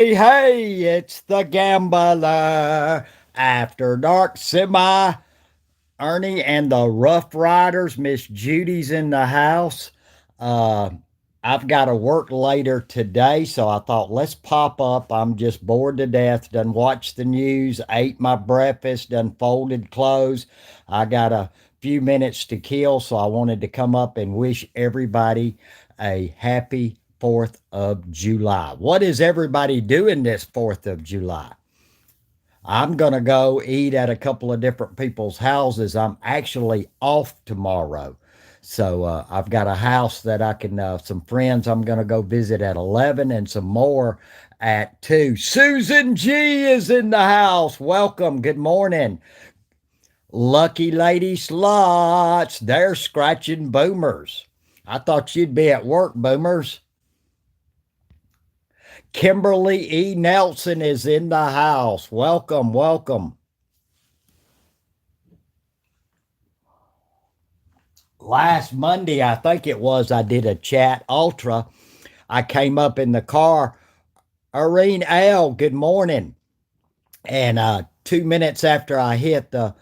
Hey, it's the gambler. After dark, semi Ernie and the Rough Riders. Miss Judy's in the house. Uh, I've got to work later today, so I thought let's pop up. I'm just bored to death. Done watched the news, ate my breakfast, done folded clothes. I got a few minutes to kill, so I wanted to come up and wish everybody a happy 4th of July. What is everybody doing this 4th of July? I'm going to go eat at a couple of different people's houses. I'm actually off tomorrow. So I've got a house that I can, some friends I'm going to go visit at 11 and some more at 2. Susan G is in the house. Welcome. Good morning. Lucky Lady Slots. They're scratching boomers. I thought you'd be at work, boomers. Kimberly E. Nelson is in the house. Welcome, welcome. Last Monday, I think it was, I did a chat ultra. I came up in the car. Irene L., good morning. And 2 minutes after I hit the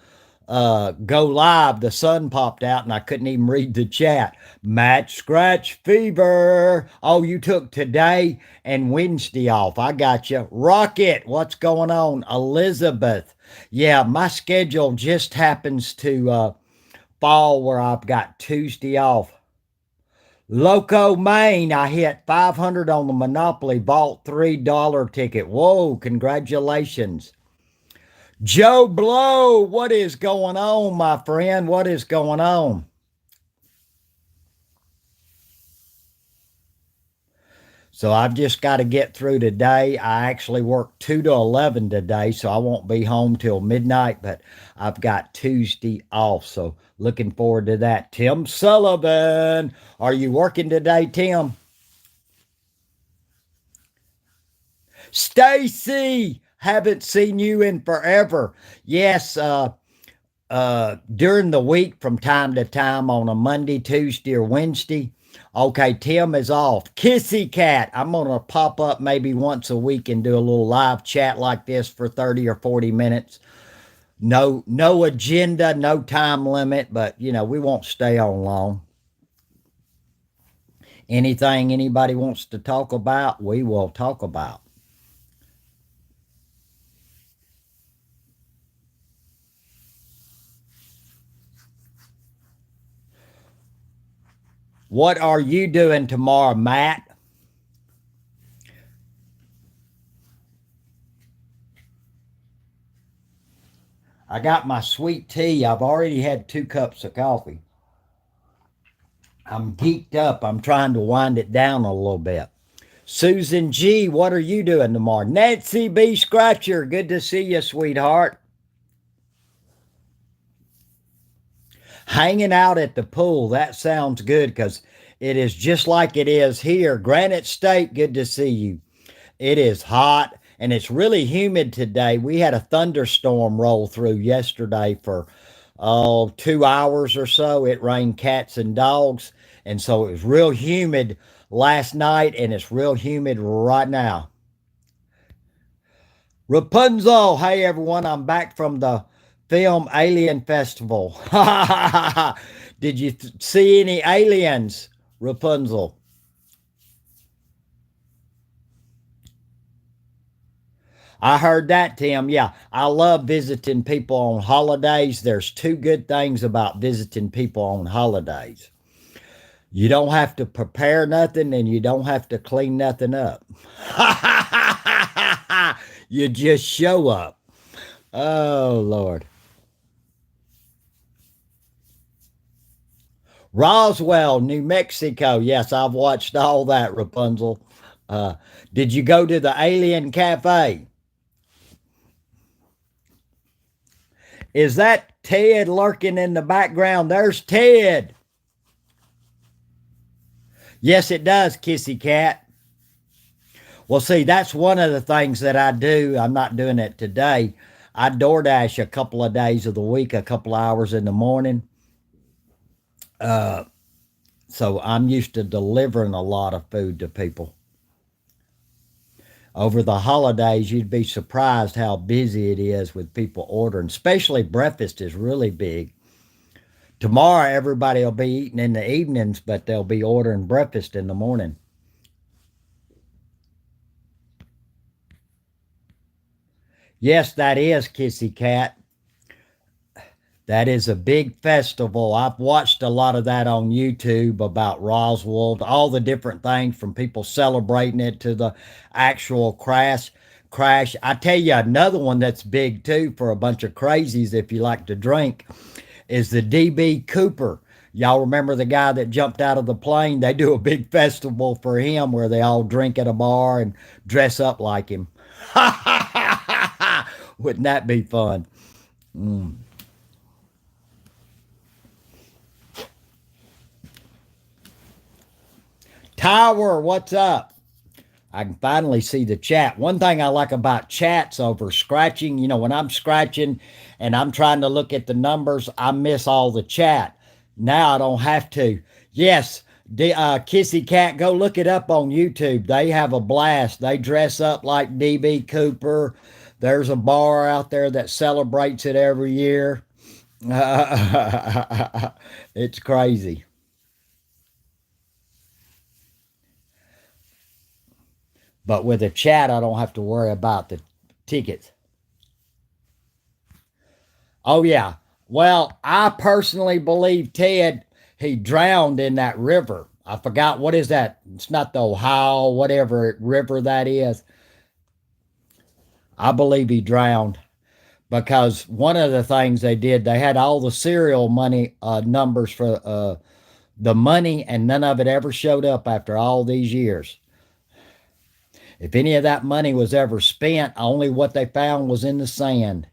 go live, the sun popped out and I couldn't even read the chat. Match scratch fever. Oh, you took today and Wednesday off. I got you. Rocket, what's going on? Elizabeth. Yeah, my schedule just happens to fall where I've got Tuesday off. Loco Maine, I hit 500 on the Monopoly, bought $3 ticket. Whoa, congratulations. Joe Blow, what is going on, my friend? What is going on? So I've just got to get through today. I actually work 2 to 11 today, so I won't be home till midnight, but I've got Tuesday off. So looking forward to that. Tim Sullivan, are you working today, Tim? Stacy, haven't seen you in forever. Yes, during the week from time to time on a Monday, Tuesday, or Wednesday. Okay, Tim is off. Kissy Cat, I'm going to pop up maybe once a week and do a little live chat like this for 30 or 40 minutes. No agenda, no time limit, but we won't stay on long. Anything anybody wants to talk about, we will talk about. What are you doing tomorrow, Matt? I got my sweet tea. I've already had 2 cups of coffee. I'm geeked up. I'm trying to wind it down a little bit. Susan G., what are you doing tomorrow? Nancy B. Scratcher, good to see you, sweetheart. Hanging out at the pool. That sounds good because it is just like it is here. Granite State, good to see you. It is hot and it's really humid today. We had a thunderstorm roll through yesterday for 2 hours or so. It rained cats and dogs. And so it was real humid last night and it's real humid right now. Rapunzel, hey everyone, I'm back from the film Alien Festival. Did you see any aliens, Rapunzel? I heard that, Tim. Yeah, I love visiting people on holidays. There's 2 good things about visiting people on holidays. You don't have to prepare nothing and you don't have to clean nothing up. You just show up. Oh, Lord. Roswell, New Mexico. Yes, I've watched all that, Rapunzel. Uh, did you go to the Alien Cafe? Is that Ted lurking in the background? There's Ted. Yes, it does, Kissy Cat. Well, see, that's one of the things that I do. I'm not doing it today. I DoorDash a couple of days of the week, a couple of hours in the morning. Uh, so I'm used to delivering a lot of food to people. Over the holidays, you'd be surprised how busy it is with people ordering, especially breakfast is really big. Tomorrow, everybody will be eating in the evenings, but they'll be ordering breakfast in the morning. Yes, that is Kissy Cat. That is a big festival. I've watched a lot of that on YouTube about Roswell, all the different things from people celebrating it to the actual crash. I tell you another one that's big too for a bunch of crazies if you like to drink is the DB Cooper. Y'all remember the guy that jumped out of the plane? They do a big festival for him where they all drink at a bar and dress up like him. Wouldn't that be fun? Mm. Tower, what's up? I can finally see the chat. One thing I like about chats over scratching, when I'm scratching and I'm trying to look at the numbers, I miss all the chat. Now I don't have to. Yes, Kissy Cat, go look it up on YouTube. They have a blast. They dress up like DB Cooper. There's a bar out there that celebrates it every year. It's crazy. But with a chat, I don't have to worry about the tickets. Oh, yeah. Well, I personally believe Ted, he drowned in that river. I forgot what is that? It's not the Ohio, whatever river that is. I believe he drowned because one of the things they did, they had all the serial money numbers for the money, and none of it ever showed up after all these years. If any of that money was ever spent, only what they found was in the sand.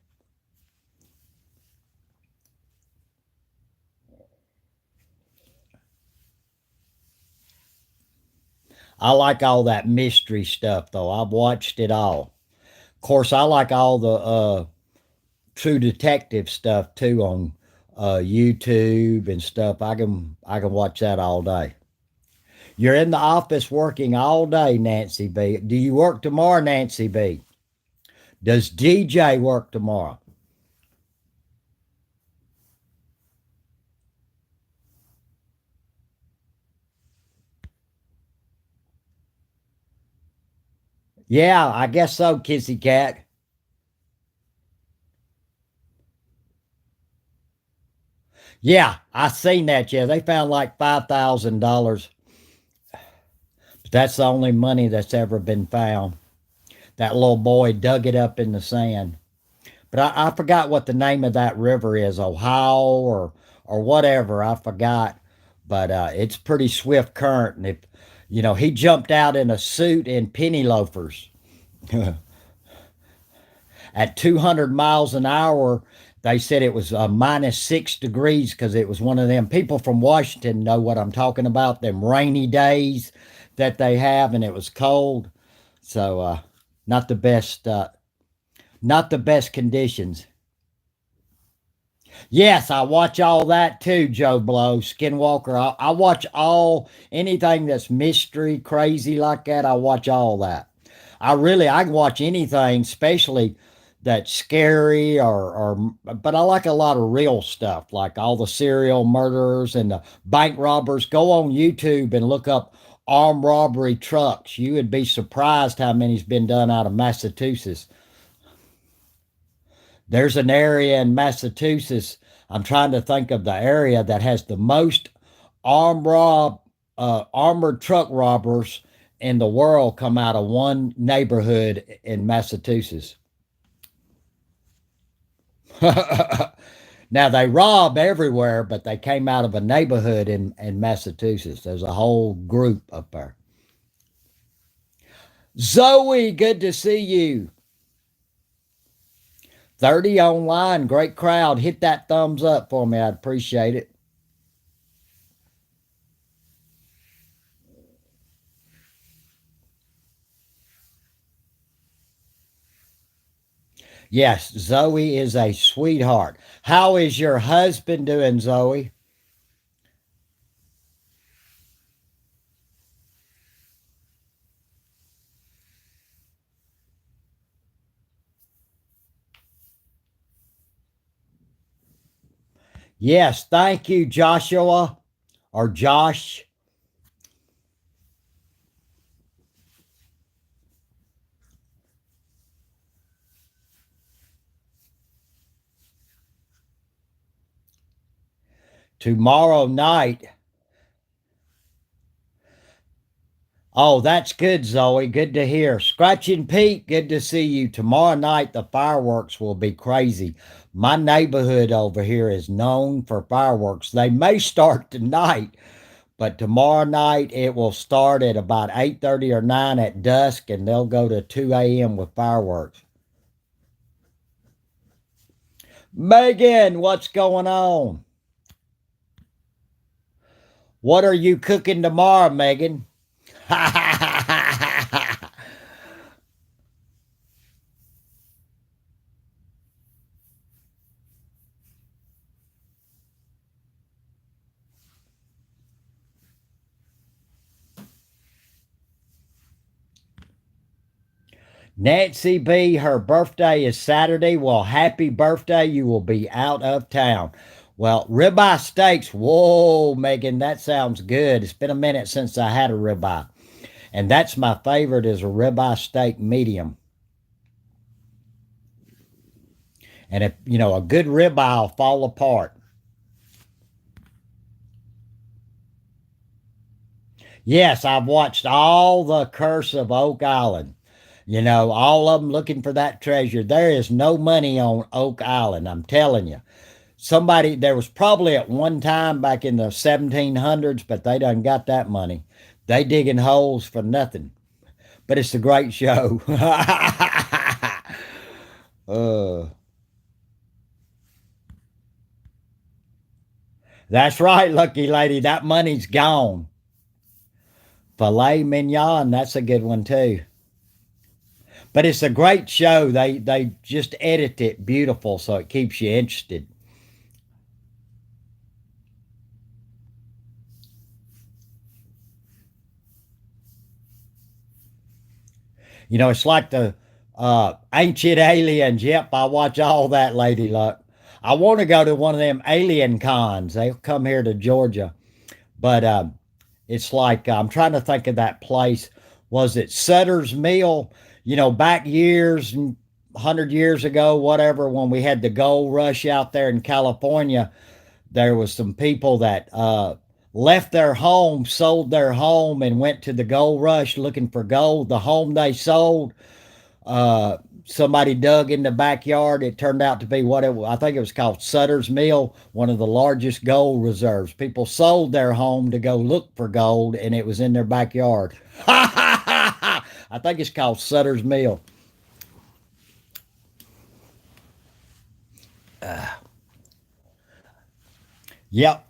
I like all that mystery stuff, though. I've watched it all. Of course, I like all the true detective stuff too on YouTube and stuff. I can watch that all day. You're in the office working all day, Nancy B. Do you work tomorrow, Nancy B? Does DJ work tomorrow? Yeah, I guess so, Kissy Cat. Yeah, I seen that. Yeah, they found like $5,000. But that's the only money that's ever been found. That little boy dug it up in the sand. But I forgot what the name of that river is, Ohio or whatever. I forgot. But it's pretty swift current. And if he jumped out in a suit and penny loafers at 200 miles an hour. They said it was -6 degrees because it was one of them. People from Washington know what I'm talking about. Them rainy days that they have, and it was cold. So not the best. Not the best conditions. Yes, I watch all that too, Joe Blow, Skinwalker. I watch all anything that's mystery, crazy like that. I watch all that. I can watch anything, especially that's scary but I like a lot of real stuff, like all the serial murderers and the bank robbers. Go on YouTube and look up armed robbery trucks. You would be surprised how many's been done out of Massachusetts. There's an area in Massachusetts. I'm trying to think of the area that has the most armored truck robbers in the world come out of one neighborhood in Massachusetts. Now they rob everywhere, but they came out of a neighborhood in Massachusetts. There's a whole group up there. Zoe, good to see you. 30 online, great crowd. Hit that thumbs up for me. I'd appreciate it. Yes, Zoe is a sweetheart. How is your husband doing, Zoe? Yes, thank you, Joshua or Josh. Tomorrow night. Oh, that's good, Zoe. Good to hear. Scratching Pete, good to see you. Tomorrow night, the fireworks will be crazy. My neighborhood over here is known for fireworks. They may start tonight, but tomorrow night it will start at about 8:30 or 9 at dusk, and they'll go to 2 a.m. with fireworks. Megan, what's going on? What are you cooking tomorrow, Megan? Nancy B, her birthday is Saturday. Well, happy birthday. You will be out of town. Well, ribeye steaks. Whoa, Megan, that sounds good. It's been a minute since I had a ribeye. And that's my favorite is a ribeye steak medium. And if, a good ribeye will fall apart. Yes, I've watched all the Curse of Oak Island. All of them looking for that treasure. There is no money on Oak Island, I'm telling you. There was probably at one time back in the 1700s, but they done got that money. They digging holes for nothing. But it's a great show. uh, that's right, lucky lady. That money's gone. Filet mignon, that's a good one too. But it's a great show. They just edit it beautiful so it keeps you interested. It's like the ancient aliens. Yep, I watch all that, Lady Luck. I want to go to one of them alien cons. They'll come here to Georgia. But it's like, I'm trying to think of that place. Was it Sutter's Mill? Back years, 100 years ago, whatever, when we had the gold rush out there in California, there was some people that left their home, sold their home, and went to the gold rush looking for gold. The home they sold, uh, somebody dug in the backyard. It turned out to be what it was. I think it was called Sutter's Mill, one of the largest gold reserves. People sold their home to go look for gold, and it was in their backyard. I think it's called Sutter's Mill. Yep,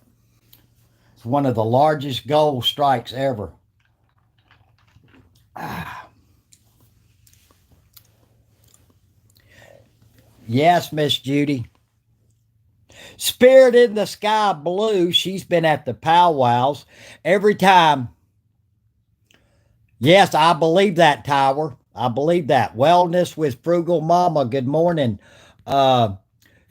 it's one of the largest gold strikes ever. Yes, Miss Judy. Spirit in the Sky Blue, she's been at the powwows every time. Yes, I believe that, Tower. I believe that. Wellness with Frugal Mama, good morning. Uh,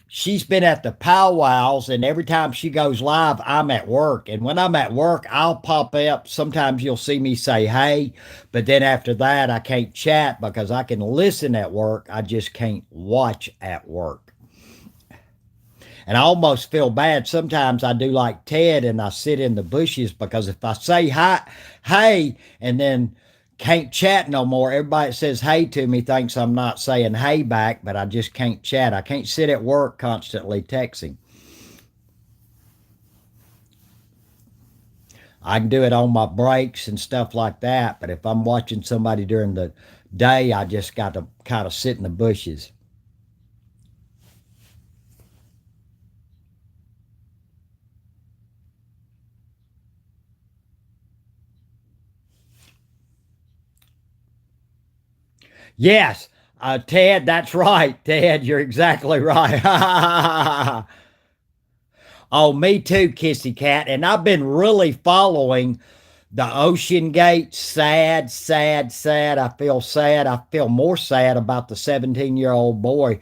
she's been at the powwows, and every time she goes live, I'm at work. And when I'm at work, I'll pop up. Sometimes you'll see me say, hey, but then after that, I can't chat because I can listen at work. I just can't watch at work. And I almost feel bad. Sometimes I do like Ted and I sit in the bushes because if I say hi, hey, and then can't chat no more, everybody that says hey to me thinks I'm not saying hey back, but I just can't chat. I can't sit at work constantly texting. I can do it on my breaks and stuff like that, but if I'm watching somebody during the day, I just got to kind of sit in the bushes. Yes, Ted, that's right. Ted, you're exactly right. Oh, me too, Kissy Cat. And I've been really following the Ocean Gate. Sad, sad, sad. I feel sad. I feel more sad about the 17-year-old boy.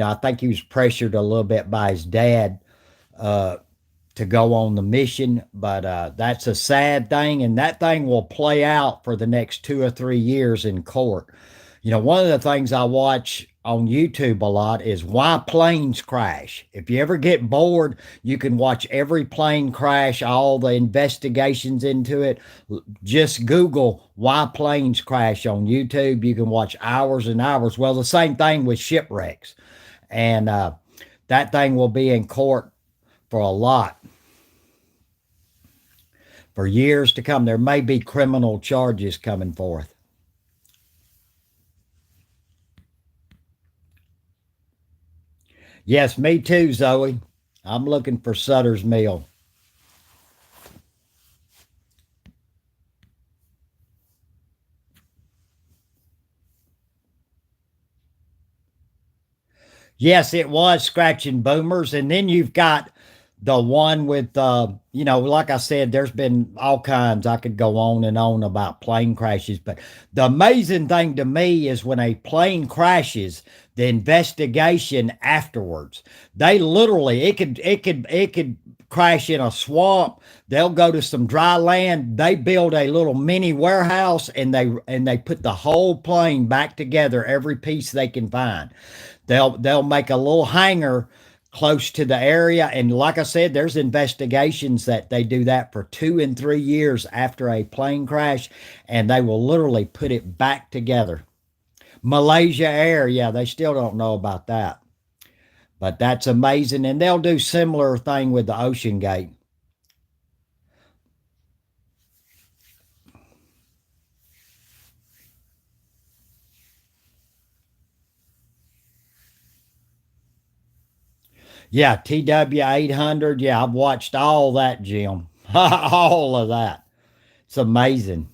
I think he was pressured a little bit by his dad. to go on the mission. But that's a sad thing, and that thing will play out for the next 2 or 3 years in court. One of the things I watch on YouTube a lot is why planes crash. If you ever get bored, you can watch every plane crash, all the investigations into it. Just Google why planes crash on YouTube. You can watch hours and hours. Well, the same thing with shipwrecks. And that thing will be in court for a lot, for years to come. There may be criminal charges coming forth. Yes, me too, Zoe. I'm looking for Sutter's Mill. Yes, it was scratching boomers. And then you've got the one with, like I said, there's been all kinds. I could go on and on about plane crashes. But the amazing thing to me is when a plane crashes, the investigation afterwards, they literally, it could crash in a swamp. They'll go to some dry land. They build a little mini warehouse, and they put the whole plane back together, every piece they can find. They'll make a little hangar close to the area, and like I said, there's investigations that they do that for 2 and 3 years after a plane crash, and they will literally put it back together. Malaysia Air, yeah, they still don't know about that, but that's amazing. And they'll do similar thing with the Ocean Gate. Yeah, TW 800. Yeah, I've watched all that, Jim. All of that. It's amazing.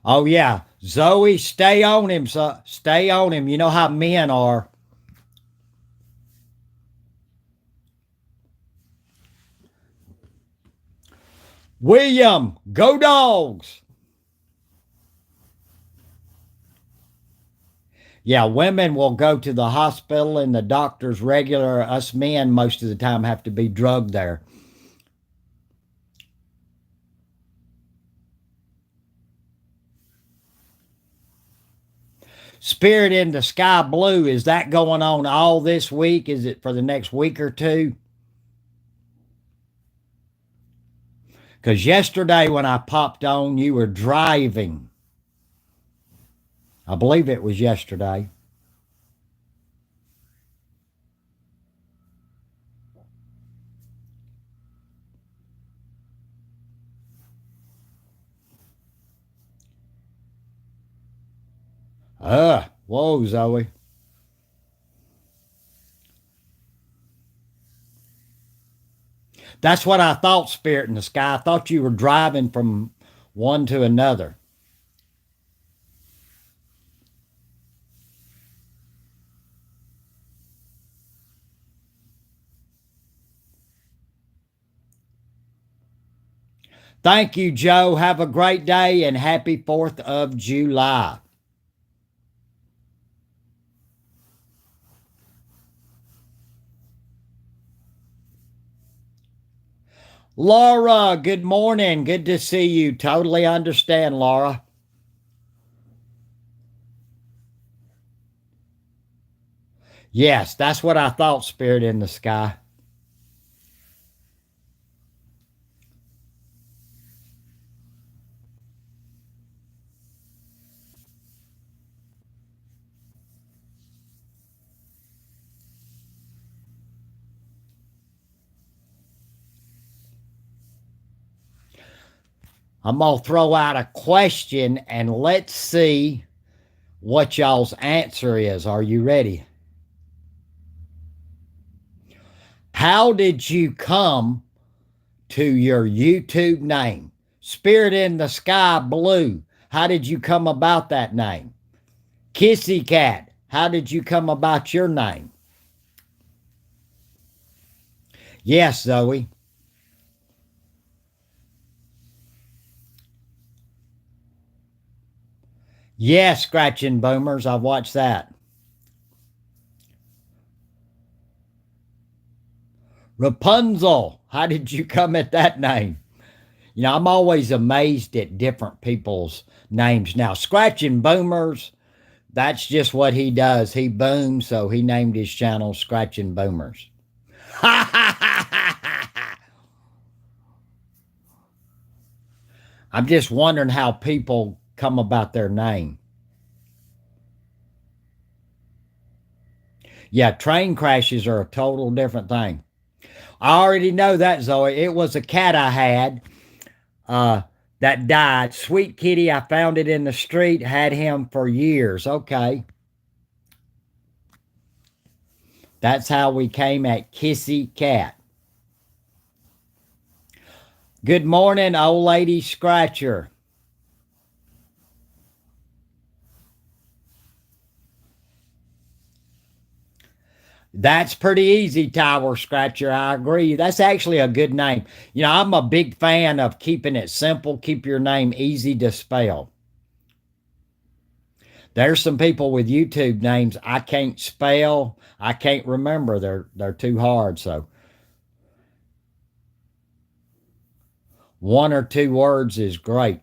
Oh yeah, Zoe, stay on him, son. Stay on him. You know how men are. William, go dogs. Yeah, women will go to the hospital and the doctors regular. Us men, most of the time, have to be drugged there. Spirit in the Sky Blue, is that going on all this week? Is it for the next week or two? Because yesterday when I popped on, you were driving. I believe it was yesterday. Whoa, Zoe. That's what I thought, Spirit in the Sky. I thought you were driving from one to another. Thank you, Joe. Have a great day and happy 4th of July. Laura, good morning. Good to see you. Totally understand, Laura. Yes, that's what I thought, Spirit in the Sky. I'm going to throw out a question and let's see what y'all's answer is. Are you ready? How did you come to your YouTube name? Spirit in the Sky Blue. How did you come about that name? Kissy Cat. How did you come about your name? Yes, Zoe. Yeah, Scratching Boomers. I've watched that. Rapunzel. How did you come at that name? I'm always amazed at different people's names. Now, Scratching Boomers, that's just what he does. He booms, so he named his channel Scratching Boomers. I'm just wondering how people come about their name. Yeah, train crashes are a total different thing. I already know that, Zoe. It was a cat I had uh, that died. Sweet kitty, I found it in the street, had him for years. Okay. That's how we came at Kissy Cat. Good morning, old lady Scratcher. That's pretty easy, Tower Scratcher. I agree. That's actually a good name. I'm a big fan of keeping it simple, keep your name easy to spell. There's some people with YouTube names I can't spell, I can't remember. They're too hard. So one or two words is great.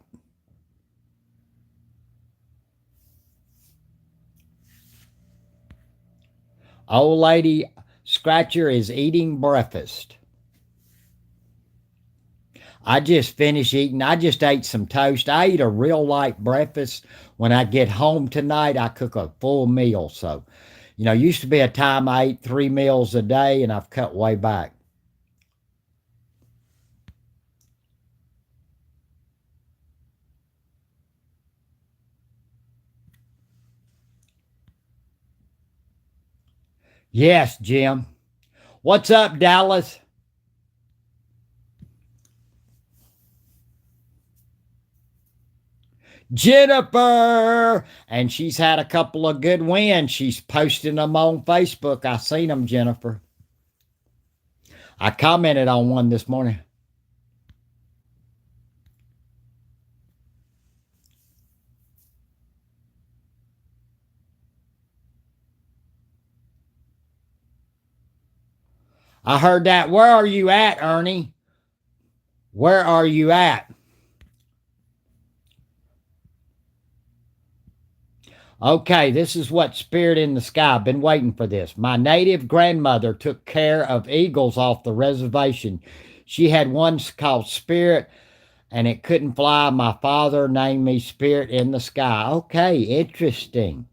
Old lady Scratcher is eating breakfast. I just finished eating. I just ate some toast. I eat a real light breakfast. When I get home tonight, I cook a full meal. So, used to be a time I ate 3 meals a day, and I've cut way back. Yes, Jim. What's up, Dallas? Jennifer. And she's had a couple of good wins. She's posting them on Facebook. I seen them, Jennifer. I commented on one this morning. I heard that. Where are you at, Ernie? Where are you at? Okay, this is what Spirit in the Sky. Been waiting for this. My native grandmother took care of eagles off the reservation. She had one called Spirit, and it couldn't fly. My father named me Spirit in the Sky. Okay, interesting.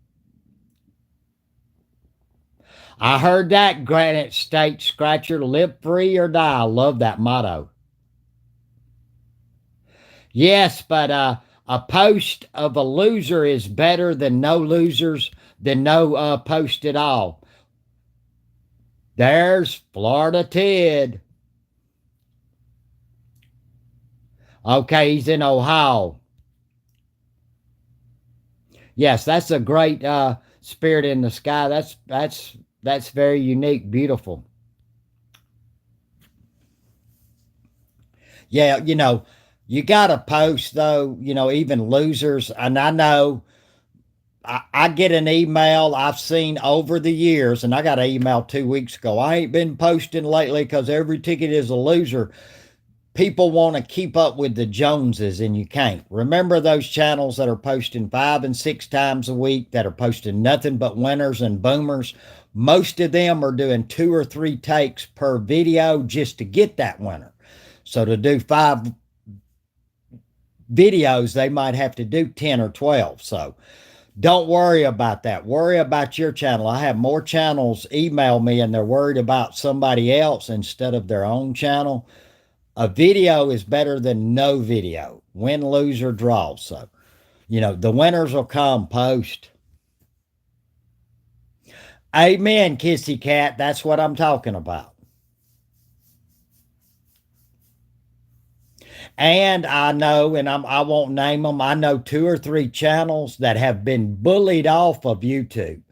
I heard that, Granite State Scratcher. Live free or die. I love that motto. Yes, but a post of a loser is better than no losers, than no post at all. There's Florida Ted. Okay, he's in Ohio. Yes, that's a great Spirit in the Sky. That's very unique, beautiful. Yeah, you got to post though. Even losers, and I know I get an email I've seen over the years, and I got an email 2 weeks ago. I ain't been posting lately because every ticket is a loser. People want to keep up with the Joneses, and you can't. Remember those channels that are posting 5 and 6 times a week, that are posting nothing but winners and boomers? Most of them are doing 2 or 3 takes per video just to get that winner. So to do 5 videos, they might have to do 10 or 12. So don't worry about that. Worry about your channel. I have more channels email me and they're worried about somebody else instead of their own channel. A video is better than no video. Win, lose, or draw. So, the winners will come post. Amen, Kissy Cat. That's what I'm talking about. And I know, and I won't name them, I know 2 or 3 channels that have been bullied off of YouTube,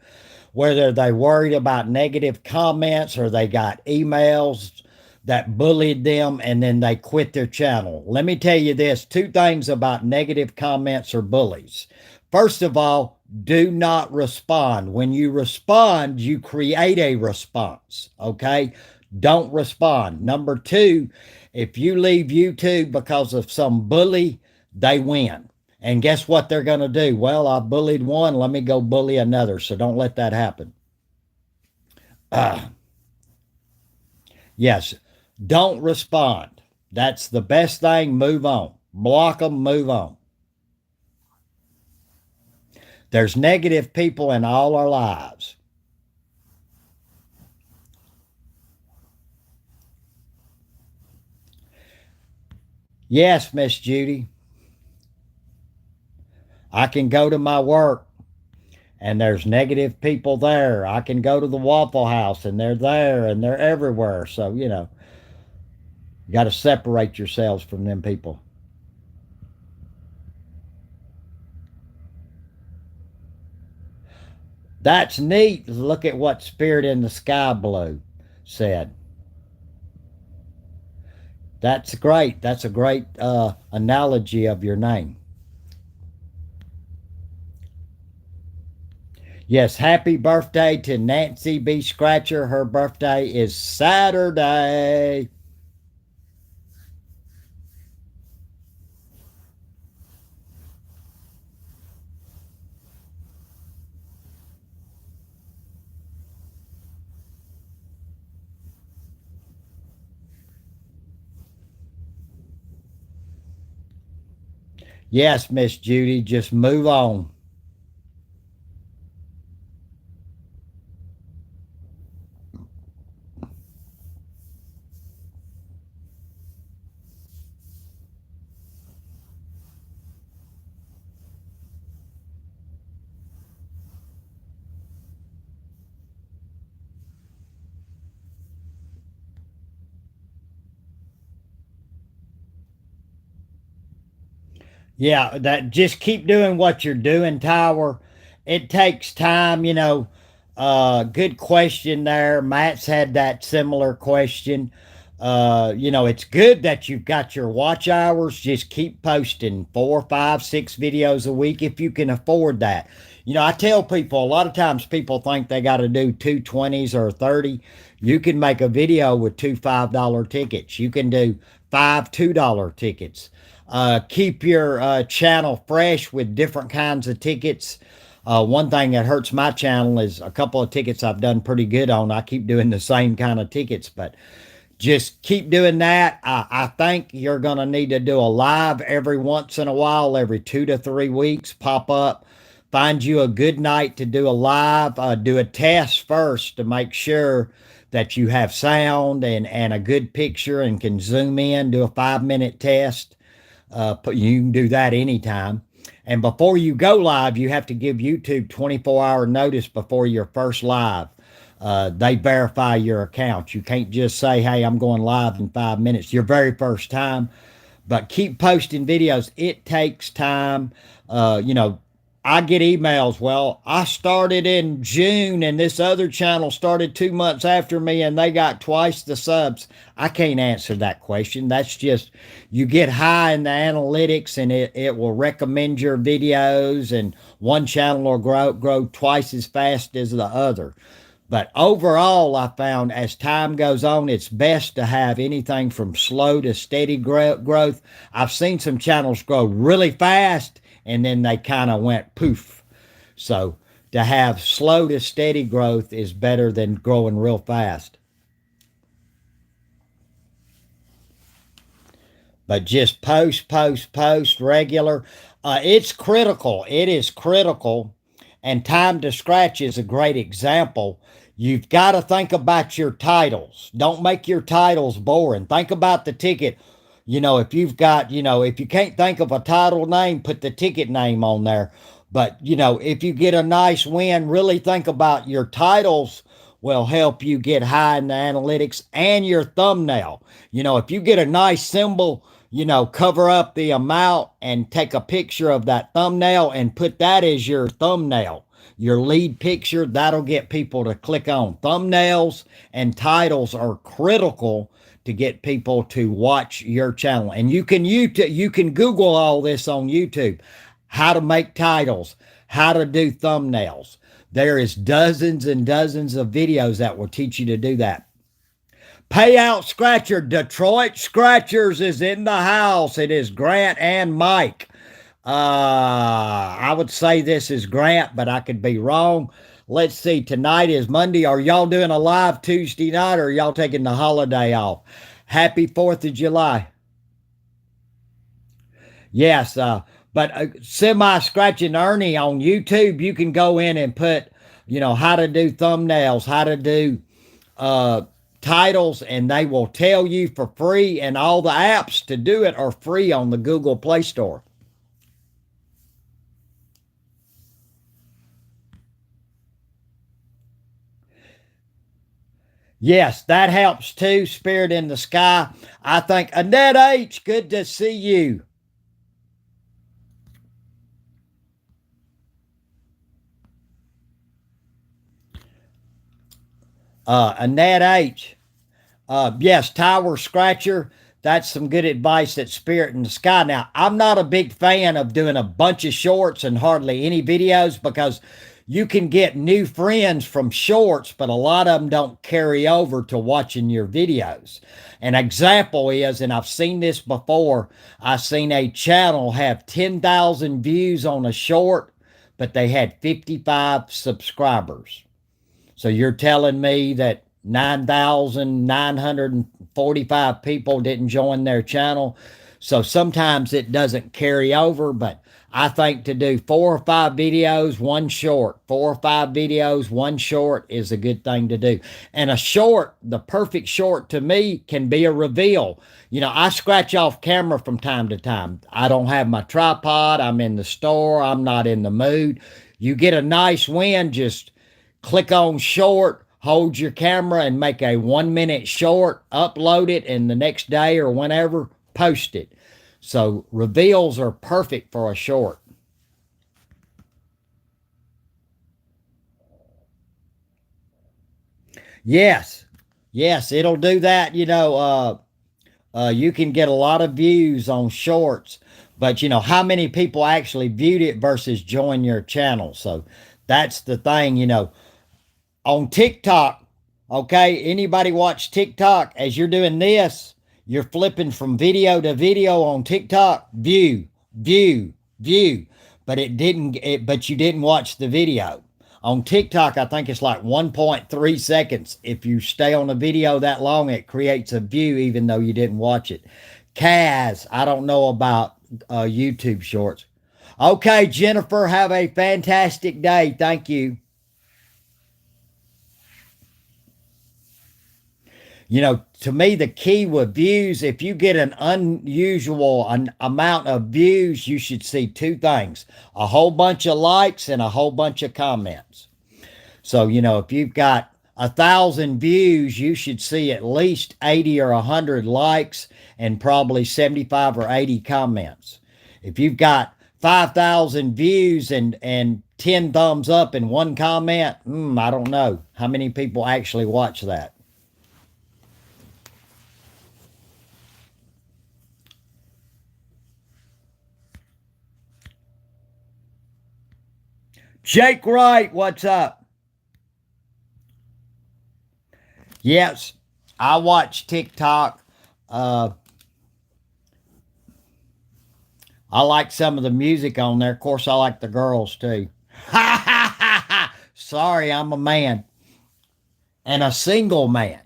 whether they worried about negative comments or they got emails that bullied them and then they quit their channel. Let me tell you this, 2 things about negative comments or bullies. First of all, do not respond. When you respond, you create a response. Okay? Don't respond. Number two, if you leave YouTube because of some bully, they win. And guess what they're going to do? Well, I bullied one. Let me go bully another. So don't let that happen. Yes, don't respond. That's the best thing. Move on. Block them, move on. There's negative people in all our lives. Yes, Miss Judy, I can go to my work and there's negative people there. I can go to the Waffle House and they're there and they're everywhere. So, you got to separate yourselves from them people. That's neat. Look at what Spirit in the Sky Blue said. That's great. That's a great analogy of your name. Yes, happy birthday to Nancy B. Scratcher. Her birthday is Saturday. Yes, Miss Judy, just move on. Yeah, that just keep doing what you're doing, Tower. It takes time, good question there. Matt's had that similar question. It's good that you've got your watch hours. Just keep posting 4, 5, 6 videos a week if you can afford that. I tell people a lot of times people think they got to do two 20s or 30. You can make a video with two $5 tickets. You can do five $2 tickets. Keep your channel fresh with different kinds of tickets. One thing that hurts my channel is a couple of tickets I've done pretty good on. I keep doing the same kind of tickets, but just keep doing that. I think you're going to need to do a live every once in a while, every 2 to 3 weeks. Pop up, find you a good night to do a live. Do a test first to make sure that you have sound and a good picture and can zoom in. Do a 5 minute test. You can do that anytime. And before you go live, you have to give YouTube 24-hour notice before your first live. They verify your account. You can't just say, hey, I'm going live in 5 minutes, your very first time. But keep posting videos. It takes time. I get emails. Well, I started in June and this other channel started 2 months after me and they got twice the subs. I can't answer that question. That's just, you get high in the analytics and it will recommend your videos and one channel will grow twice as fast as the other. But overall, I found as time goes on, it's best to have anything from slow to steady growth. I've seen some channels grow really fast and then they kind of went poof. So to have slow to steady growth is better than growing real fast. But just post regular. It's critical. It is critical. And Time to Scratch is a great example. You've got to think about your titles. Don't make your titles boring. Think about the ticket. If you've got, if you can't think of a title name, put the ticket name on there. But, if you get a nice win, really think about your titles will help you get high in the analytics and your thumbnail. If you get a nice symbol, cover up the amount and take a picture of that thumbnail and put that as your thumbnail, your lead picture, that'll get people to click on. Thumbnails and titles are critical to get people to watch your channel. And you can Google all this on YouTube. how to make titles, how to do thumbnails. There is dozens and dozens of videos that will teach you to do that. Payout Scratcher, Detroit Scratchers is in the house. It is Grant and Mike. I would say this is Grant, but I could be wrong. Let's see. Tonight is Monday. Are y'all doing a live Tuesday night, or are y'all taking the holiday off? Happy 4th of July. Yes, but Semi Scratching Ernie on YouTube, you can go in and put, how to do thumbnails, how to do titles, and they will tell you for free, and all the apps to do it are free on the Google Play Store. Yes, that helps too. Spirit in the Sky. I think Annette H, good to see you. Annette H. Yes, Tower Scratcher. That's some good advice that Spirit in the Sky. Now, I'm not a big fan of doing a bunch of shorts and hardly any videos, because you can get new friends from shorts, but a lot of them don't carry over to watching your videos. An example is, and I've seen this before, I've seen a channel have 10,000 views on a short, but they had 55 subscribers. So you're telling me that 9,945 people didn't join their channel? So sometimes it doesn't carry over, but I think to do 4 or 5 videos, one short, 4 or 5 videos, one short is a good thing to do. And a short, the perfect short to me, can be a reveal. I scratch off camera from time to time. I don't have my tripod. I'm in the store. I'm not in the mood. You get a nice win, just click on short, hold your camera, and make a 1 minute short, upload it, and the next day or whenever, post it. So reveals are perfect for a short. Yes, yes, it'll do that. You can get a lot of views on shorts, but how many people actually viewed it versus join your channel? So that's the thing. On TikTok, okay, anybody watch TikTok? As you're doing this, you're flipping from video to video on TikTok, view, view, view, but but you didn't watch the video. On TikTok, I think it's like 1.3 seconds. If you stay on a video that long, it creates a view even though you didn't watch it. Kaz, I don't know about YouTube shorts. Okay, Jennifer, have a fantastic day. Thank you. To me, the key with views, if you get an unusual amount of views, you should see two things: a whole bunch of likes and a whole bunch of comments. So, if you've got 1,000 views, you should see at least 80 or 100 likes and probably 75 or 80 comments. If you've got 5,000 views and 10 thumbs up and one comment, I don't know how many people actually watch that. Jake Wright, what's up? Yes, I watch TikTok. I like some of the music on there. Of course, I like the girls too. Sorry, I'm a man and a single man.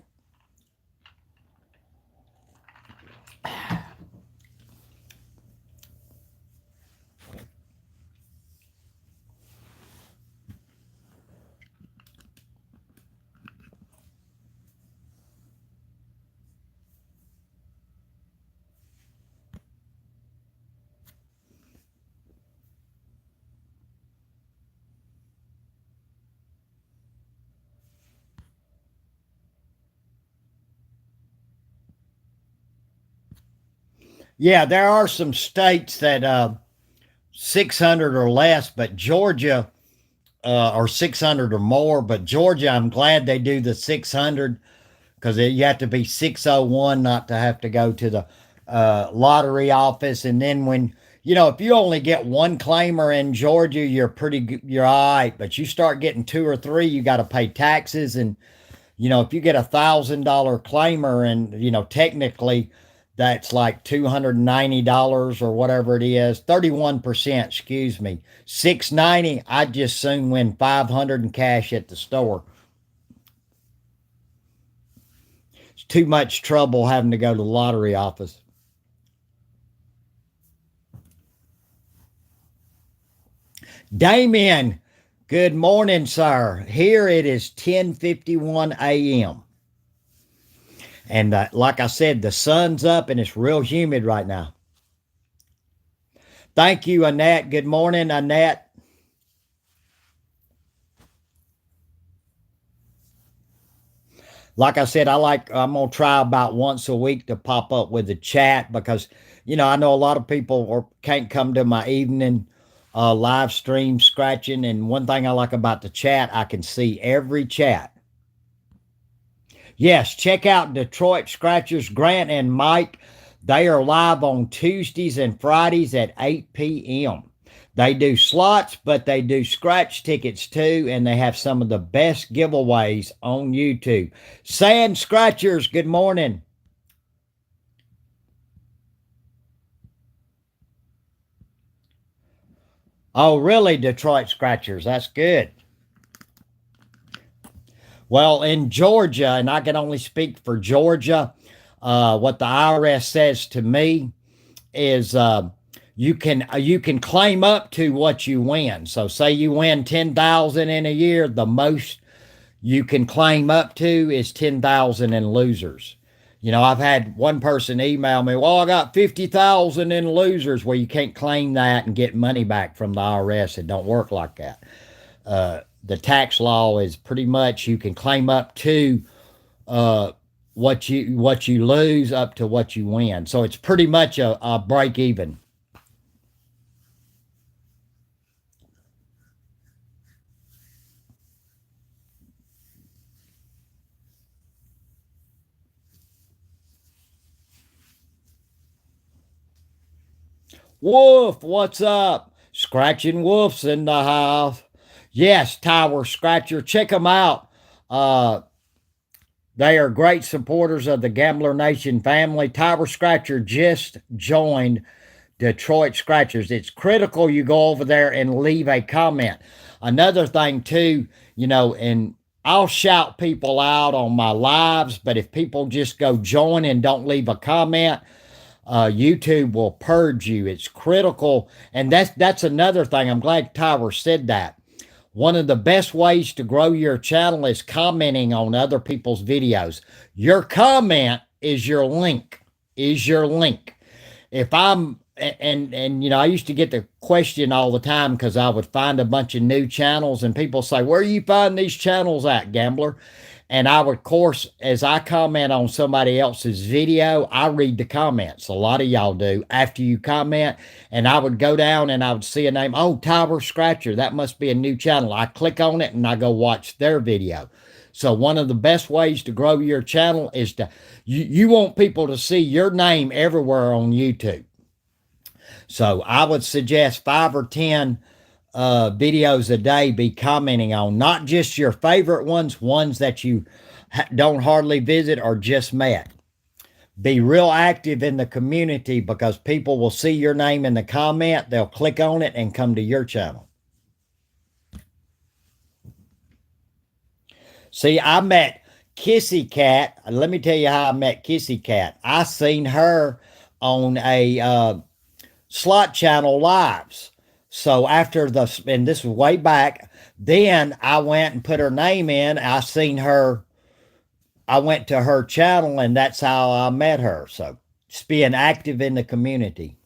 Yeah, there are some states that 600 or less, but Georgia or 600 or more. But Georgia, I'm glad they do the 600, because you have to be 601 not to have to go to the lottery office. And then when if you only get one claimer in Georgia, you're all right. But you start getting two or three, you got to pay taxes. And, if you get $1,000 claimer and, technically that's like $290 or whatever it is, 31%, excuse me, 690, I'd just soon win 500 in cash at the store. It's too much trouble having to go to the lottery office. Damien, good morning, sir. Here it is 10:51 a.m. And like I said, the sun's up and it's real humid right now. Thank you, Annette. Good morning, Annette. Like I said, I'm gonna try about once a week to pop up with the chat because I know a lot of people can't come to my evening live stream scratching. And one thing I like about the chat, I can see every chat. Yes, check out Detroit Scratchers, Grant and Mike. They are live on Tuesdays and Fridays at 8 p.m. They do slots, but they do scratch tickets too, and they have some of the best giveaways on YouTube. Sand Scratchers, good morning. Oh, really, Detroit Scratchers? That's good. Well, in Georgia, and I can only speak for Georgia, what the IRS says to me is you can claim up to what you win. So, say you win 10,000 in a year, the most you can claim up to is 10,000 in losers. I've had one person email me, well, I got 50,000 in losers. Well, you can't claim that and get money back from the IRS. It don't work like that. The tax law is pretty much you can claim up to what you lose up to what you win. So it's pretty much a break even. Wolf, what's up? Scratching Wolf's in the house. Yes, Tower Scratcher. Check them out. They are great supporters of the Gambler Nation family. Tower Scratcher just joined Detroit Scratchers. It's critical you go over there and leave a comment. Another thing, too, and I'll shout people out on my lives, but if people just go join and don't leave a comment, YouTube will purge you. It's critical. And that's another thing. I'm glad Tyler said that. One of the best ways to grow your channel is commenting on other people's videos. Your comment is your link, If I'm, and I used to get the question all the time because I would find a bunch of new channels and people say, where you find these channels at, Gambler? And I would, of course, as I comment on somebody else's video, I read the comments. A lot of y'all do after you comment. And I would go down and I would see a name. Oh, Tower Scratcher. That must be a new channel. I click on it and I go watch their video. So one of the best ways to grow your channel is you want people to see your name everywhere on YouTube. So I would suggest 5 or 10 videos a day be commenting on, not just your favorite ones that you don't hardly visit or just met. Be real active in the community because people will see your name in the comment, they'll click on it and come to your channel. See, I met Kissy Cat. Let me tell you how I met Kissy Cat. I seen her on a slot channel lives. So after and this was way back, then I went and put her name in. I went to her channel and that's how I met her. So just being active in the community.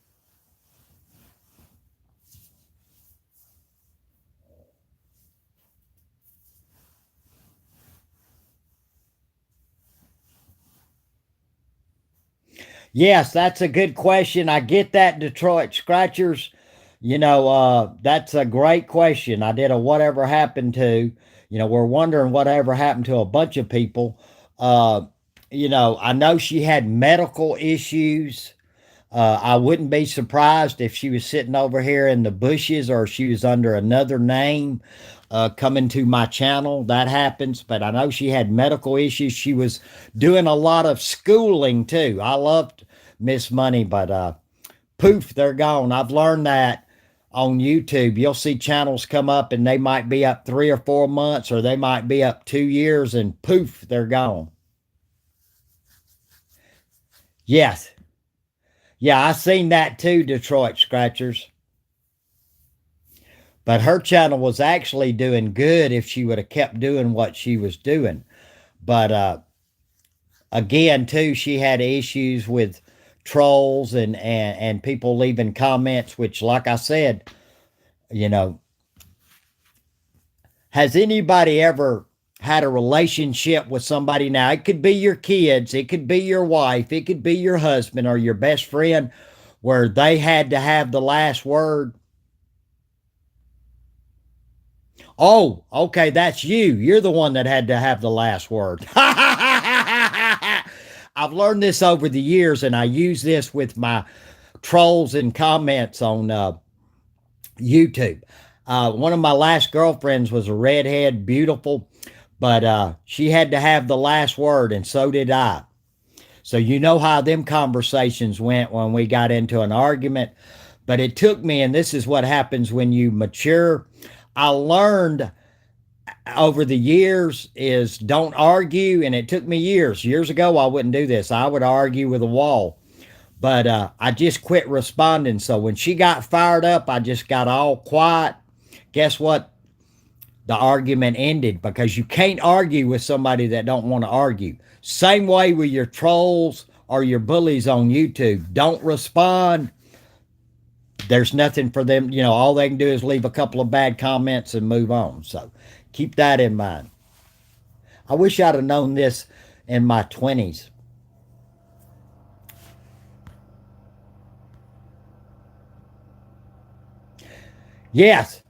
Yes, that's a good question. I get that, Detroit Scratchers. That's a great question. I did a whatever happened to, we're wondering whatever happened to a bunch of people. I know she had medical issues. I wouldn't be surprised if she was sitting over here in the bushes or she was under another name coming to my channel. That happens, but I know she had medical issues. She was doing a lot of schooling too. I loved Miss Money, but poof, they're gone. I've learned that on YouTube. You'll see channels come up and they might be up 3 or 4 months or they might be up 2 years and poof, they're gone. Yes. Yeah, I seen that too, Detroit Scratchers. But her channel was actually doing good if she would have kept doing what she was doing. But again, too, she had issues with trolls and people leaving comments, which, like I said, you know, has anybody ever had a relationship with somebody? Now, it could be your kids, it could be your wife, it could be your husband or your best friend, where they had to have the last word. Oh, okay, that's you. You're the one that had to have the last word. I've learned this over the years, and I use this with my trolls and comments on YouTube. One of my last girlfriends was a redhead, beautiful, but she had to have the last word, and so did I. So you know how them conversations went when we got into an argument. But it took me, and this is what happens when you mature. I learned over the years is don't argue, and it took me years ago I wouldn't do this. I would argue with a wall, but I just quit responding. So when she got fired up, I just got all quiet. Guess what? The argument ended, because you can't argue with somebody that don't want to argue. Same way with your trolls or your bullies on YouTube. Don't respond. There's nothing for them. All they can do is leave a couple of bad comments and move on. So keep that in mind. I wish I'd have known this in my 20s. Yes,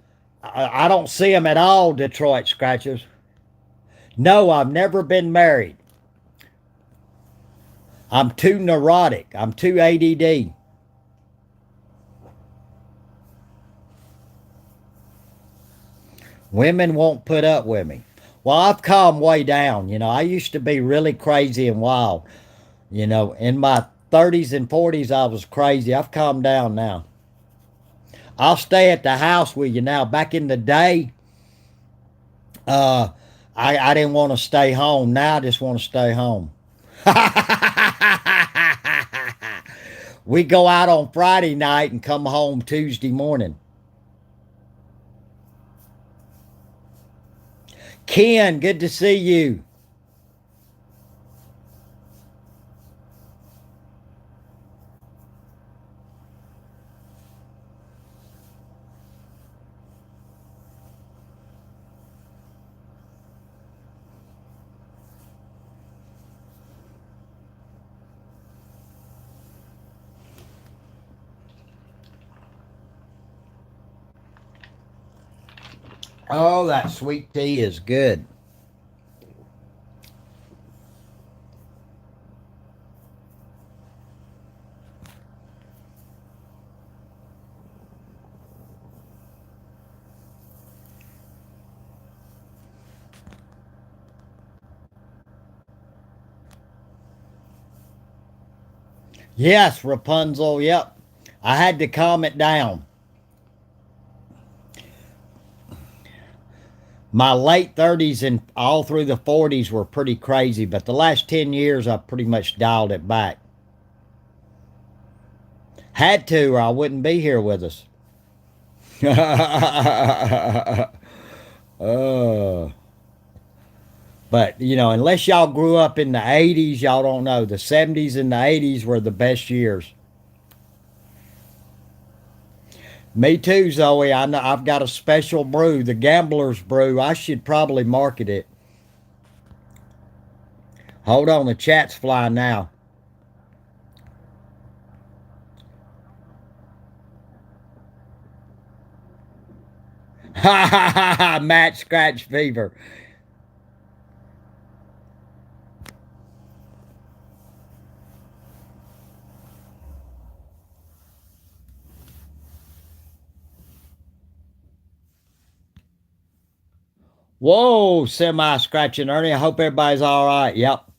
I don't see them at all, Detroit Scratchers. No, I've never been married. I'm too neurotic. I'm too ADD. Women won't put up with me. Well, I've calmed way down. I used to be really crazy and wild. In my 30s and 40s, I was crazy. I've calmed down now. I'll stay at the house with you now. Back in the day, uh, I didn't want to stay home. Now I just want to stay home. We go out on Friday night and come home Tuesday morning. Ken, good to see you. Oh, that sweet tea is good. Yes, Rapunzel. Yep. I had to calm it down. My late 30s and all through the 40s were pretty crazy, but the last 10 years I pretty much dialed it back. Had to, or I wouldn't be here with us. uh, but, unless y'all grew up in the 80s, y'all don't know. The 70s and the 80s were the best years. Me too, Zoe. I know I've got a special brew, the Gambler's Brew. I should probably market it. Hold on, the chat's flying now. Ha ha ha ha! Matt Scratch Fever. Whoa, semi-scratching Ernie. I hope everybody's all right. Yep.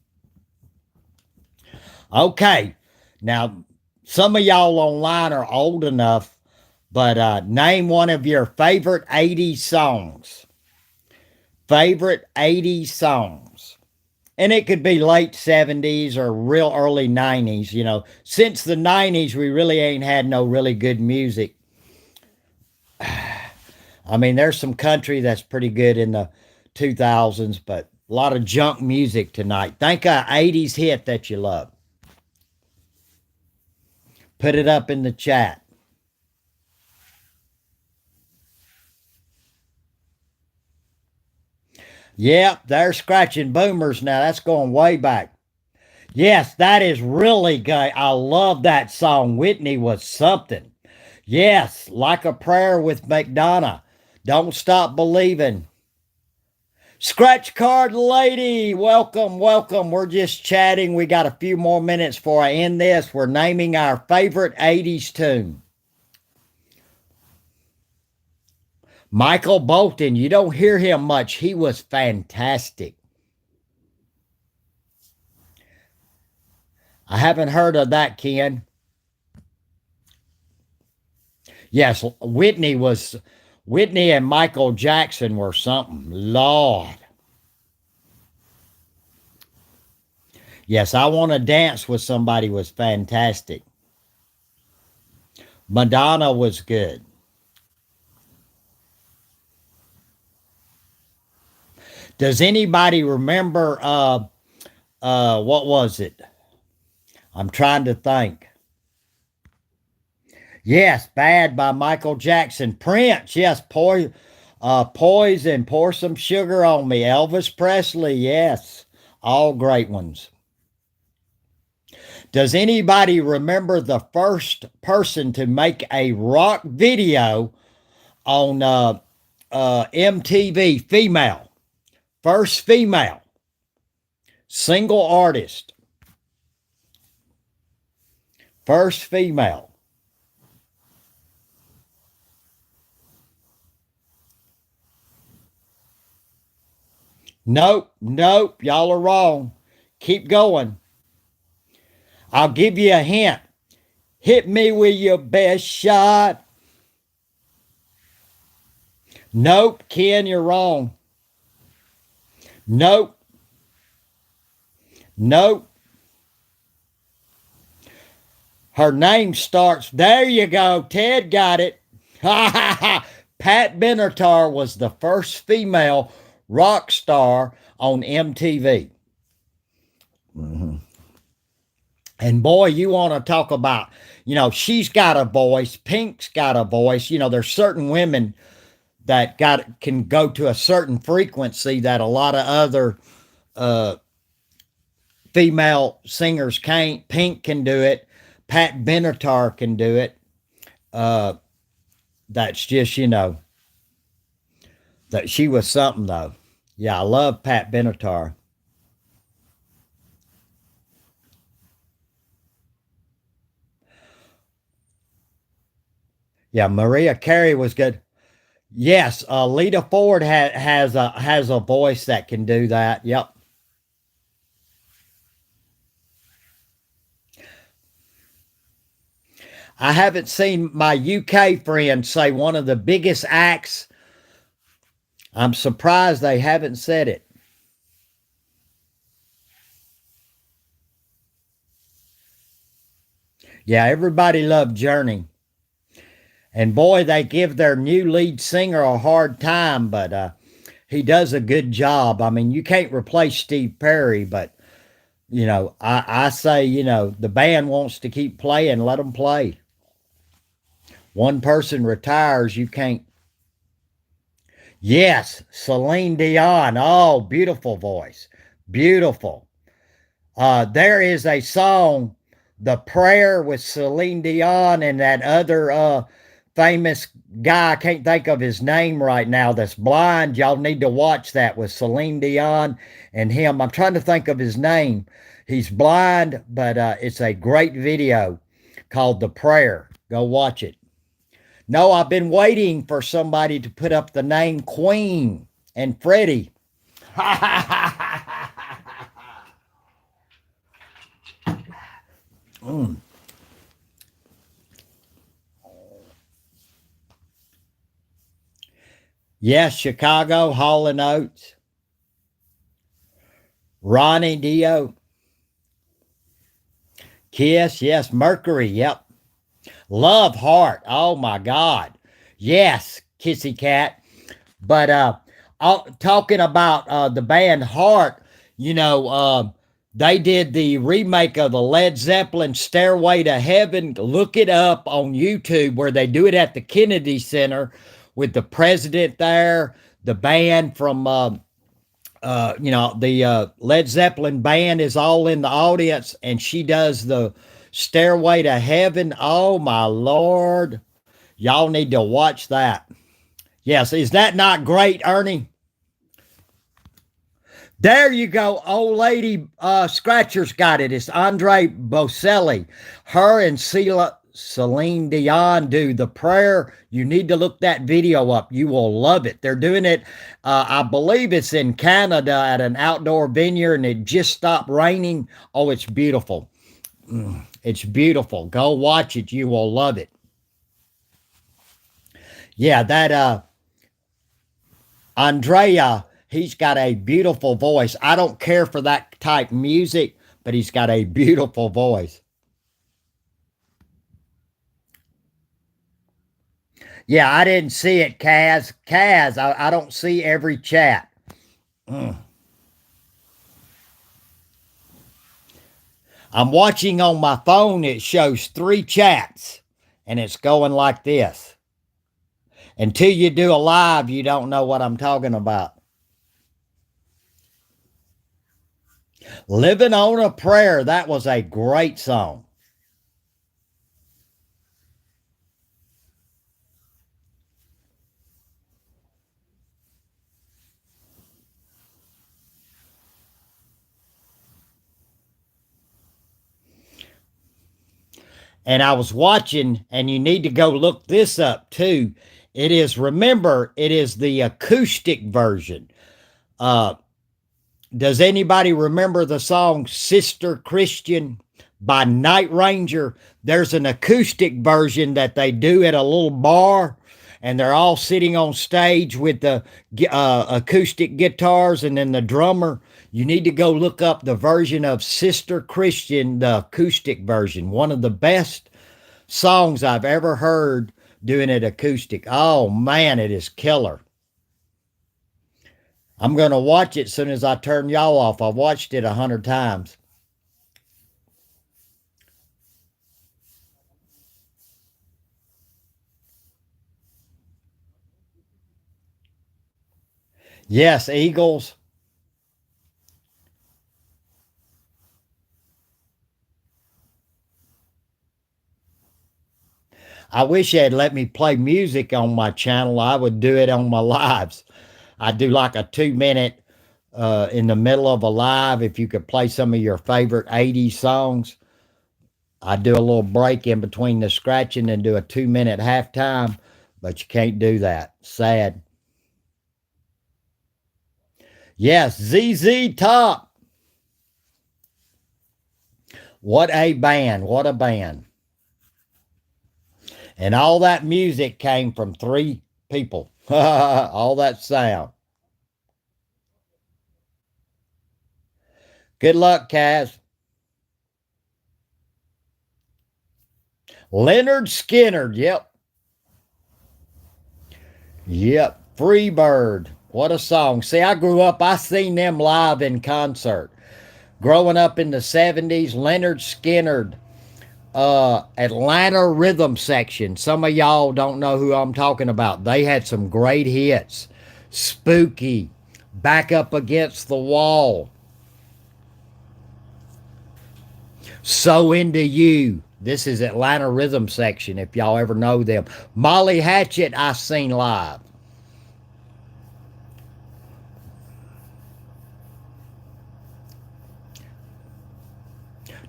Okay. Now, some of y'all online are old enough, but name one of your favorite 80s songs. Favorite 80s songs. And it could be late 70s or real early 90s. You know, since the 90s, we really ain't had no really good music. I mean, there's some country that's pretty good in the 2000s, but a lot of junk music tonight. Think a 80s hit that you love. Put it up in the chat. Yep, they're scratching boomers now. That's going way back. Yes, that is really good. I love that song. Whitney was something. Yes, like a prayer with McDonough. Don't stop believing. Scratch Card Lady, welcome, welcome. We're just chatting. We got a few more minutes before I end this. We're naming our favorite 80s tune. Michael Bolton, you don't hear him much. He was fantastic. I haven't heard of that, Ken. Yes, Whitney and Michael Jackson were something. Lord. Yes, I Want to Dance with Somebody was fantastic. Madonna was good. Does anybody remember what was it? I'm trying to think. Yes, Bad by Michael Jackson. Prince, yes, Poison, Pour Some Sugar on Me. Elvis Presley, yes, all great ones. Does anybody remember the first person to make a rock video on MTV? Female. First female. Single artist. First female. Nope, nope, y'all are wrong. Keep going. I'll give you a hint. Hit me with your best shot. Nope, Ken, you're wrong. Nope. Nope. Her name starts, there you go, Ted got it. Ha ha ha. Pat Benatar was the first female rock star on MTV. Mm-hmm. And boy, you want to talk about, she's got a voice. Pink's got a voice. There's certain women that can go to a certain frequency that a lot of other female singers can't. Pink can do it. Pat Benatar can do it. That's just, that she was something though. Yeah, I love Pat Benatar. Yeah, Maria Carey was good. Yes, Lita Ford has a voice that can do that. Yep. I haven't seen my UK friend say one of the biggest acts. I'm surprised they haven't said it. Yeah, everybody loved Journey. And boy, they give their new lead singer a hard time, but he does a good job. I mean, you can't replace Steve Perry, but, I say, the band wants to keep playing, let them play. One person retires, you can't. Yes, Celine Dion. Oh, beautiful voice. Beautiful. There is a song, The Prayer with Celine Dion and that other famous guy. I can't think of his name right now that's blind. Y'all need to watch that with Celine Dion and him. I'm trying to think of his name. He's blind, but it's a great video called The Prayer. Go watch it. No, I've been waiting for somebody to put up the name Queen. and Freddie. Mm. Yes, Chicago, Hall and Oates, Ronnie Dio, Kiss, yes, Mercury, yep. Love Heart, oh my God. Yes, Kissy Cat. But talking about the band Heart, you know, they did the remake of the Led Zeppelin Stairway to Heaven. Look it up on YouTube where they do it at the Kennedy Center with the president there, the band from the Led Zeppelin band is all in the audience, and she does the Stairway to Heaven. Oh my Lord. Y'all need to watch that. Yes, is that not great, Ernie? There you go. Old lady Scratcher's got it. It's Andre Bocelli. Her and Celine Dion do the prayer. You need to look that video up. You will love it. They're doing it, I believe it's in Canada at an outdoor vineyard, and it just stopped raining. Oh, it's beautiful. It's beautiful. Go watch it. You will love it. Yeah, that Andrea, he's got a beautiful voice. I don't care for that type music, but he's got a beautiful voice. Yeah, I didn't see it, Kaz. Kaz, I don't see every chat. Mm. I'm watching on my phone. It shows 3 chats, and it's going like this. Until you do a live, you don't know what I'm talking about. Living on a Prayer. That was a great song. And I was watching, and you need to go look this up too. It is, remember, it is the acoustic version. Does anybody remember the song Sister Christian by Night Ranger? There's an acoustic version that they do at a little bar, and they're all sitting on stage with the acoustic guitars and then the drummer. You need to go look up the version of Sister Christian, the acoustic version. One of the best songs I've ever heard doing it acoustic. Oh man, it is killer. I'm going to watch it as soon as I turn y'all off. I've watched it 100 times. Yes, Eagles. I wish they'd let me play music on my channel. I would do it on my lives. I do like a 2 minute in the middle of a live. If you could play some of your favorite 80s songs, I do a little break in between the scratching and do a 2 minute halftime, but you can't do that. Sad. Yes, ZZ Top. What a band. What a band. And all that music came from 3 people. All that sound. Good luck, Kaz. Leonard Skinner. Yep. Yep. Freebird. What a song. See, I grew up, I seen them live in concert. Growing up in the 70s, Leonard Skinner, Atlanta Rhythm Section. Some of y'all don't know who I'm talking about. They had some great hits. Spooky, Back Up Against the Wall, So Into You. This is Atlanta Rhythm Section, if y'all ever know them. Molly Hatchet, I seen live.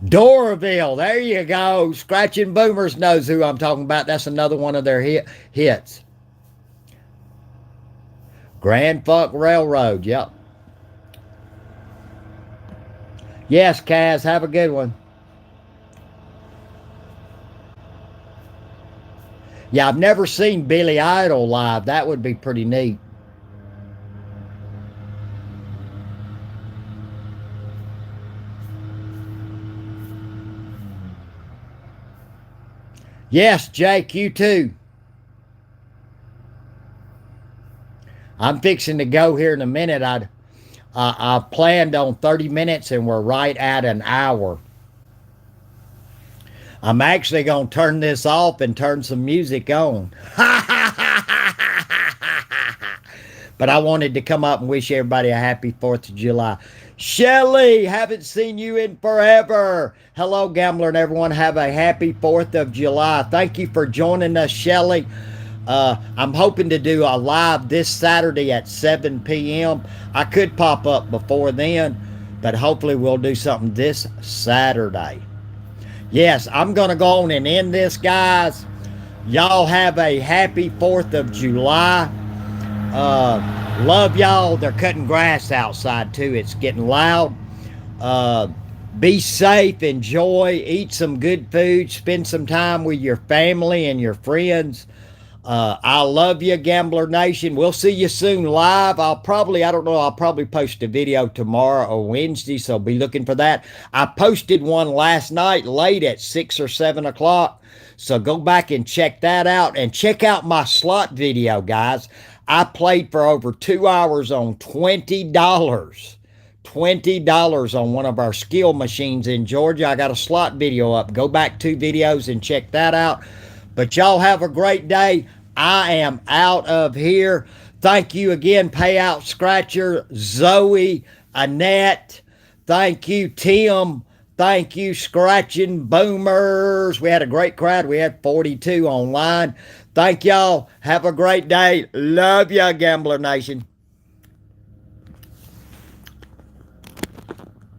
Doraville, there you go. Scratching Boomers knows who I'm talking about. That's another one of their hits. Grand Funk Railroad. Yep. Yes, Kaz. Have a good one. Yeah, I've never seen Billy Idol live. That would be pretty neat. Yes, Jake, you too. I'm fixing to go here in a minute. I planned on 30 minutes and we're right at an hour. I'm actually going to turn this off and turn some music on. But I wanted to come up and wish everybody a happy 4th of July. Shelly, haven't seen you in forever. Hello, Gambler, and everyone. Have a happy 4th of July. Thank you for joining us, Shelly. I'm hoping to do a live this Saturday at 7 p.m. I could pop up before then, but hopefully we'll do something this Saturday. Yes, I'm going to go on and end this, guys. Y'all have a happy 4th of July. Love y'all. They're cutting grass outside, too. It's getting loud. Be safe. Enjoy. Eat some good food. Spend some time with your family and your friends. I love you, Gambler Nation. We'll see you soon live. I'll probably post a video tomorrow or Wednesday, so be looking for that. I posted one last night late at 6 or 7 o'clock, so go back and check that out. And check out my slot video, guys. I played for over 2 hours on $20. $20 on one of our skill machines in Georgia. I got a slot video up. Go back 2 videos and check that out. But y'all have a great day. I am out of here. Thank you again, Payout Scratcher, Zoe, Annette. Thank you, Tim. Thank you, Scratching Boomers. We had a great crowd. We had 42 online. Thank y'all. Have a great day. Love ya, Gambler Nation.